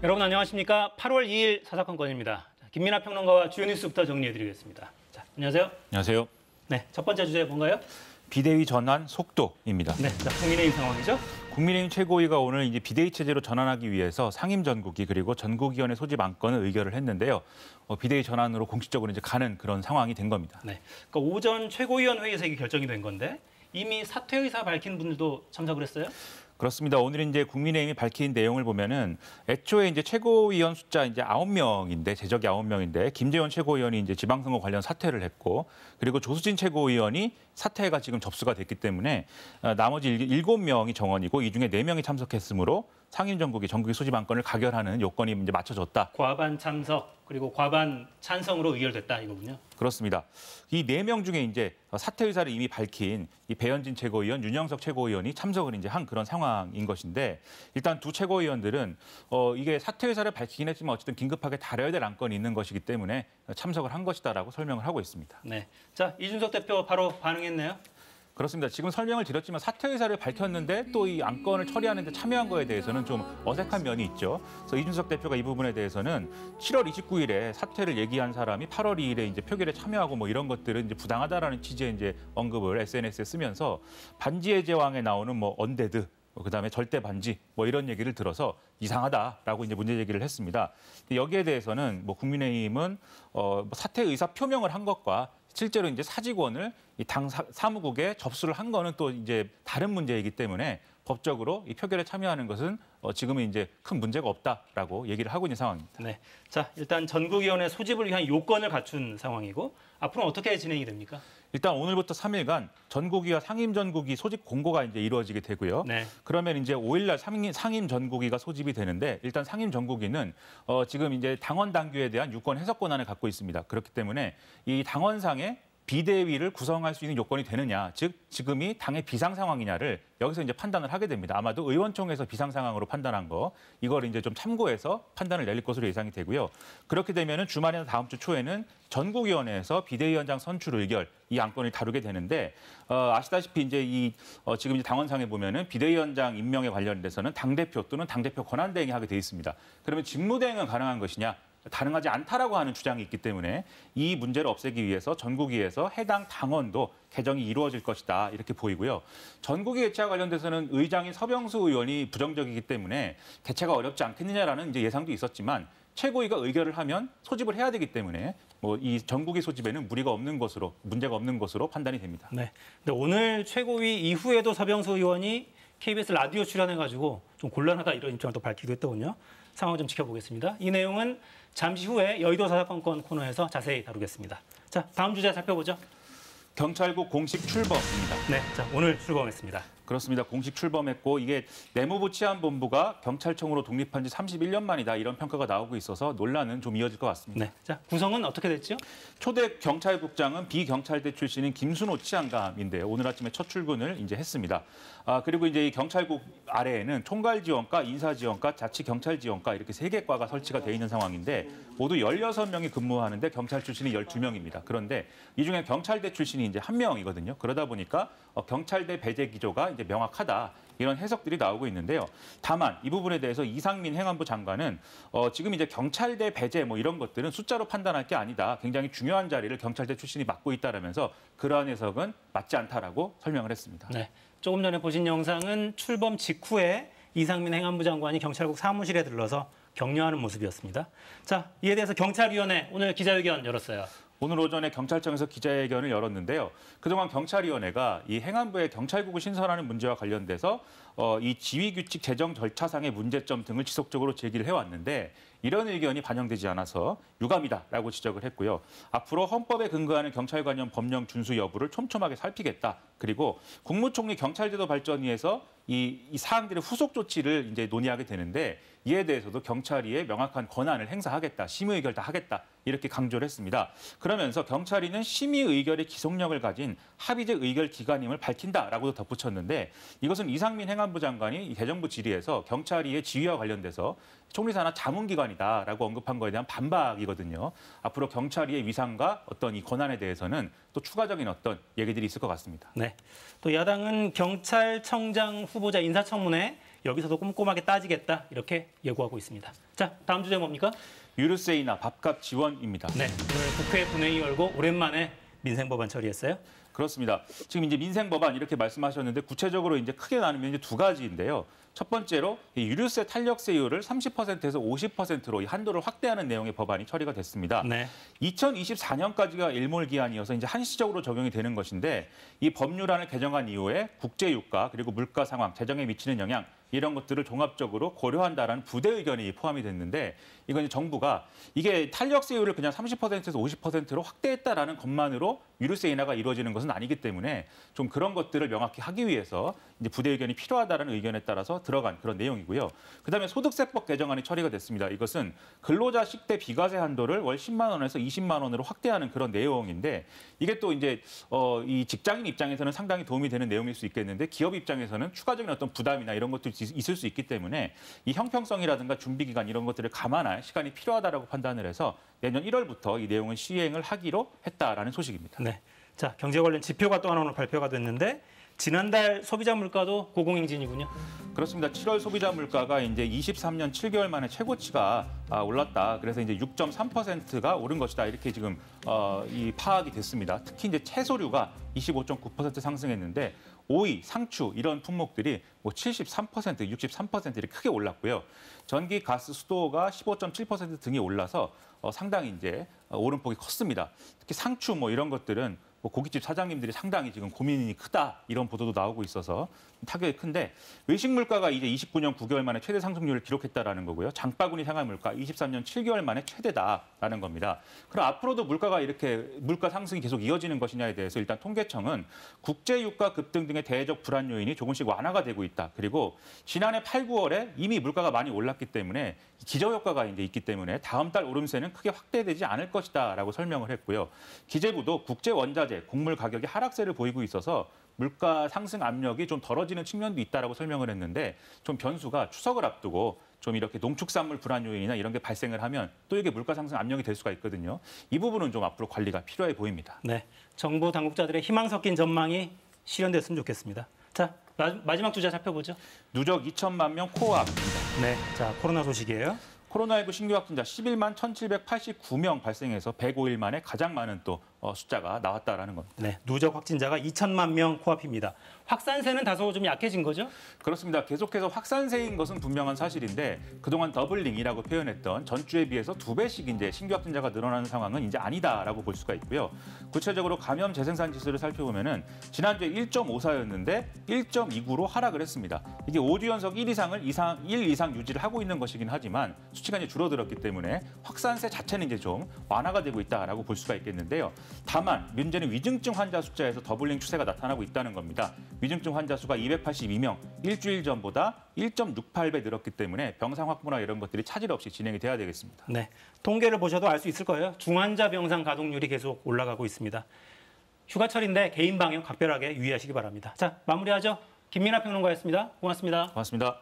여러분 안녕하십니까? 8월 2일 사사건건입니다. 김민하 평론가와 주요 뉴스부터 정리해드리겠습니다. 자, 안녕하세요. 안녕하세요. 네, 첫 번째 주제 뭔가요? 비대위 전환 속도입니다. 네, 자, 국민의힘 상황이죠. 국민의힘 최고위가 오늘 이제 비대위 체제로 전환하기 위해서 상임전국위 그리고 전국위원회 소집 안건을 의결을 했는데요. 비대위 전환으로 공식적으로 이제 가는 그런 상황이 된 겁니다. 네, 그러니까 오전 최고위원 회의에서 이게 결정이 된 건데 이미 사퇴 의사 밝힌 분들도 참석을 했어요? 그렇습니다. 오늘 이제 국민의힘이 밝힌 내용을 보면은 애초에 이제 최고위원 숫자 이제 9명인데 제적이 9명인데 김재원 최고위원이 이제 지방선거 관련 사퇴를 했고 그리고 조수진 최고위원이 사퇴가 지금 접수가 됐기 때문에 나머지 7명이 정원이고 이 중에 4명이 참석했으므로 상임전국위 전국위 소집 안건을 가결하는 요건이 이제 맞춰졌다. 과반 참석 그리고 과반 찬성으로 의결됐다 이거군요. 그렇습니다. 이 4명 중에 이제 사퇴 의사를 이미 밝힌 이 배현진 최고위원, 윤영석 최고위원이 참석을 이제 한 그런 상황인 것인데 일단 두 최고위원들은 이게 사퇴 의사를 밝히긴 했지만 어쨌든 긴급하게 다뤄야 될 안건이 있는 것이기 때문에 참석을 한 것이다라고 설명을 하고 있습니다. 네, 자 이준석 대표 바로 반응했네요. 그렇습니다. 지금 설명을 드렸지만 사퇴 의사를 밝혔는데 또 이 안건을 처리하는 데 참여한 거에 대해서는 좀 어색한 면이 있죠. 그래서 이준석 대표가 이 부분에 대해서는 7월 29일에 사퇴를 얘기한 사람이 8월 2일에 이제 표결에 참여하고 뭐 이런 것들은 이제 부당하다라는 취지의 이제 언급을 SNS에 쓰면서 반지의 제왕에 나오는 뭐 언데드 그다음에 절대 반지 뭐 이런 얘기를 들어서 이상하다라고 이제 문제 제기를 했습니다. 여기에 대해서는 뭐 국민의힘은 사퇴 의사 표명을 한 것과 실제로 이제 사직원을 이 당 사무국에 접수를 한 거는 또 이제 다른 문제이기 때문에 법적으로 이 표결에 참여하는 것은 지금은 이제 큰 문제가 없다라고 얘기를 하고 있는 상황입니다. 네, 자 일단 전국위원회 소집을 위한 요건을 갖춘 상황이고 앞으로는 어떻게 진행이 됩니까? 일단 오늘부터 3일간 전국위와 상임전국위 소집 공고가 이제 이루어지게 되고요. 네. 그러면 이제 5일날 상임전국위가 소집이 되는데 일단 상임전국위는 지금 이제 당원 당규에 대한 유권 해석 권한을 갖고 있습니다. 그렇기 때문에 이 당원상에 비대위를 구성할 수 있는 요건이 되느냐, 즉 지금이 당의 비상 상황이냐를 여기서 이제 판단을 하게 됩니다. 아마도 의원총회에서 비상 상황으로 판단한 거 이걸 이제 좀 참고해서 판단을 내릴 것으로 예상이 되고요. 그렇게 되면은 주말이나 다음 주 초에는 전국위원회에서 비대위원장 선출 의결 이 안건을 다루게 되는데 아시다시피 이제 지금 이제 당원상에 보면은 비대위원장 임명에 관련돼서는 당 대표 또는 당 대표 권한 대행이 하게 돼 있습니다. 그러면 직무대행은 가능한 것이냐? 가능하지 않다라고 하는 주장이 있기 때문에 이 문제를 없애기 위해서 전국위에서 해당 당원도 개정이 이루어질 것이다 이렇게 보이고요. 전국위 개최와 관련돼서는 의장인 서병수 의원이 부정적이기 때문에 개최가 어렵지 않겠느냐라는 이제 예상도 있었지만 최고위가 의결을 하면 소집을 해야 되기 때문에 뭐 이 전국위 소집에는 무리가 없는 것으로 문제가 없는 것으로 판단이 됩니다. 네. 근데 오늘 최고위 이후에도 서병수 의원이 KBS 라디오 출연해가지고 좀 곤란하다 이런 입장을 또 밝히기도 했더군요. 상황 좀 지켜보겠습니다. 이 내용은 잠시 후에 여의도 사사건건 코너에서 자세히 다루겠습니다. 자, 다음 주제 살펴보죠. 경찰국 공식 출범입니다. 네, 자 오늘 출범했습니다. 그렇습니다. 공식 출범했고 이게 내무부 치안본부가 경찰청으로 독립한 지 31년 만이다 이런 평가가 나오고 있어서 논란은 좀 이어질 것 같습니다. 네, 자 구성은 어떻게 됐죠? 초대 경찰국장은 비경찰대 출신인 김순호 치안감인데요. 오늘 아침에 첫 출근을 이제 했습니다. 그리고 이제 이 경찰국 아래에는 총괄지원과, 인사지원과, 자치경찰지원과 이렇게 3개 과가 설치가 돼 있는 상황인데 모두 16명이 근무하는데 경찰 출신이 12명입니다. 그런데 이 중에 경찰대 출신이 이제 1명이거든요. 그러다 보니까 경찰대 배제 기조가 이제 명확하다. 이런 해석들이 나오고 있는데요. 다만 이 부분에 대해서 이상민 행안부 장관은 지금 이제 경찰대 배제 뭐 이런 것들은 숫자로 판단할 게 아니다. 굉장히 중요한 자리를 경찰대 출신이 맡고 있다라면서 그러한 해석은 맞지 않다라고 설명을 했습니다. 네, 조금 전에 보신 영상은 출범 직후에 이상민 행안부 장관이 경찰국 사무실에 들러서 격려하는 모습이었습니다. 자, 이에 대해서 경찰위원회 오늘 기자회견 열었어요. 오늘 오전에 경찰청에서 기자회견을 열었는데요. 그동안 경찰위원회가 이 행안부의 경찰국을 신설하는 문제와 관련돼서 이 지휘규칙 제정 절차상의 문제점 등을 지속적으로 제기를 해왔는데 이런 의견이 반영되지 않아서 유감이다라고 지적을 했고요. 앞으로 헌법에 근거하는 경찰 관련 법령 준수 여부를 촘촘하게 살피겠다. 그리고 국무총리 경찰제도 발전위에서 이 사항들의 후속 조치를 이제 논의하게 되는데 이에 대해서도 경찰위에 명확한 권한을 행사하겠다, 심의 의결 다 하겠다 이렇게 강조를 했습니다. 그러면서 경찰위는 심의 의결의 기속력을 가진 합의제 의결 기관임을 밝힌다라고도 덧붙였는데 이것은 이상민 행안부 장관이 대정부 질의에서 경찰위의 지휘와 관련돼서 총리 산하 자문기관이다라고 언급한 거에 대한 반박이거든요. 앞으로 경찰위의 위상과 어떤 이 권한에 대해서는 또 추가적인 어떤 얘기들이 있을 것 같습니다. 네. 또 야당은 경찰청장 후보자 인사청문회 여기서도 꼼꼼하게 따지겠다 이렇게 예고하고 있습니다. 자, 다음 주제 뭡니까? 유류세 인하, 밥값 지원입니다. 네, 오늘 국회 본회의 열고 오랜만에 민생법안 처리했어요. 그렇습니다. 지금 이제 민생법안 이렇게 말씀하셨는데 구체적으로 이제 크게 나누면 이제 두 가지인데요. 첫 번째로 이 유류세 탄력세율을 30%에서 50%로 이 한도를 확대하는 내용의 법안이 처리가 됐습니다. 네. 2024년까지가 일몰기한이어서 이제 한시적으로 적용이 되는 것인데 이 법률안을 개정한 이후에 국제유가 그리고 물가 상황, 재정에 미치는 영향 이런 것들을 종합적으로 고려한다라는 부대 의견이 포함이 됐는데 이건 이제 정부가 이게 탄력세율을 그냥 30%에서 50%로 확대했다라는 것만으로 유류세 인하가 이루어지는 것은 아니기 때문에 좀 그런 것들을 명확히 하기 위해서 이제 부대 의견이 필요하다는 의견에 따라서 들어간 그런 내용이고요. 그다음에 소득세법 개정안이 처리가 됐습니다. 이것은 근로자 식대 비과세 한도를 월 10만 원에서 20만 원으로 확대하는 그런 내용인데 이게 또 이제 이 직장인 입장에서는 상당히 도움이 되는 내용일 수 있겠는데 기업 입장에서는 추가적인 어떤 부담이나 이런 것들이 있을 수 있기 때문에 이 형평성이라든가 준비 기간 이런 것들을 감안할 시간이 필요하다라고 판단을 해서 내년 1월부터 이 내용을 시행을 하기로 했다라는 소식입니다. 네. 자, 경제 관련 지표가 또 하나 오늘 발표가 됐는데 지난달 소비자 물가도 고공행진이군요. 그렇습니다. 7월 소비자 물가가 이제 23년 7개월 만에 최고치가 올랐다. 그래서 이제 6.3%가 오른 것이다. 이렇게 지금 이 파악이 됐습니다. 특히 이제 채소류가 25.9% 상승했는데 오이, 상추 이런 품목들이 뭐 73%, 63% 이렇게 크게 올랐고요. 전기, 가스, 수도가 15.7% 등이 올라서 상당히 이제 오름폭이 컸습니다. 특히 상추 뭐 이런 것들은 뭐 고깃집 사장님들이 상당히 지금 고민이 크다 이런 보도도 나오고 있어서 타격이 큰데 외식 물가가 이제 29년 9개월 만에 최대 상승률을 기록했다라는 거고요. 장바구니 생활 물가 23년 7개월 만에 최대다라는 겁니다. 그럼 앞으로도 물가가 이렇게 물가 상승이 계속 이어지는 것이냐에 대해서 일단 통계청은 국제 유가 급등 등의 대외적 불안 요인이 조금씩 완화가 되고 있다. 그리고 지난해 8, 9월에 이미 물가가 많이 올랐기 때문에 기저 효과가 이제 있기 때문에 다음 달 오름세는 크게 확대되지 않을 것이다라고 설명을 했고요. 기재부도 국제 원자재, 곡물 가격이 하락세를 보이고 있어서 물가 상승 압력이 좀 덜어지는 측면도 있다라고 설명을 했는데 좀 변수가 추석을 앞두고 좀 이렇게 농축산물 불안 요인이나 이런 게 발생을 하면 또 이게 물가 상승 압력이 될 수가 있거든요. 이 부분은 좀 앞으로 관리가 필요해 보입니다. 네, 정부 당국자들의 희망 섞인 전망이 실현됐으면 좋겠습니다. 자, 마지막 주제 살펴보죠. 누적 2천만 명 코앞입니다. 네, 자 코로나 소식이에요. 코로나19 신규 확진자 11만 1,789명 발생해서 105일 만에 가장 많은 또 숫자가 나왔다라는 겁니다. 네, 누적 확진자가 2천만 명 코앞입니다. 확산세는 다소 좀 약해진 거죠? 그렇습니다. 계속해서 확산세인 것은 분명한 사실인데 그동안 더블링이라고 표현했던 전주에 비해서 2배씩 이제 신규 확진자가 늘어나는 상황은 이제 아니다라고 볼 수가 있고요. 구체적으로 감염 재생산 지수를 살펴보면은 지난주에 1.54였는데 1.29로 하락을 했습니다. 이게 5주 연속 1 이상 유지를 하고 있는 것이긴 하지만 수치가 이제 줄어들었기 때문에 확산세 자체는 이제 좀 완화가 되고 있다라고 볼 수가 있겠는데요. 다만 문제는 위중증 환자 숫자에서 더블링 추세가 나타나고 있다는 겁니다. 위중증 환자 수가 282명, 일주일 전보다 1.68배 늘었기 때문에 병상 확보나 이런 것들이 차질 없이 진행이 돼야 되겠습니다. 네, 통계를 보셔도 알 수 있을 거예요. 중환자 병상 가동률이 계속 올라가고 있습니다. 휴가철인데 개인 방역 각별하게 유의하시기 바랍니다. 자, 마무리하죠. 김민하 평론가였습니다. 고맙습니다. 고맙습니다.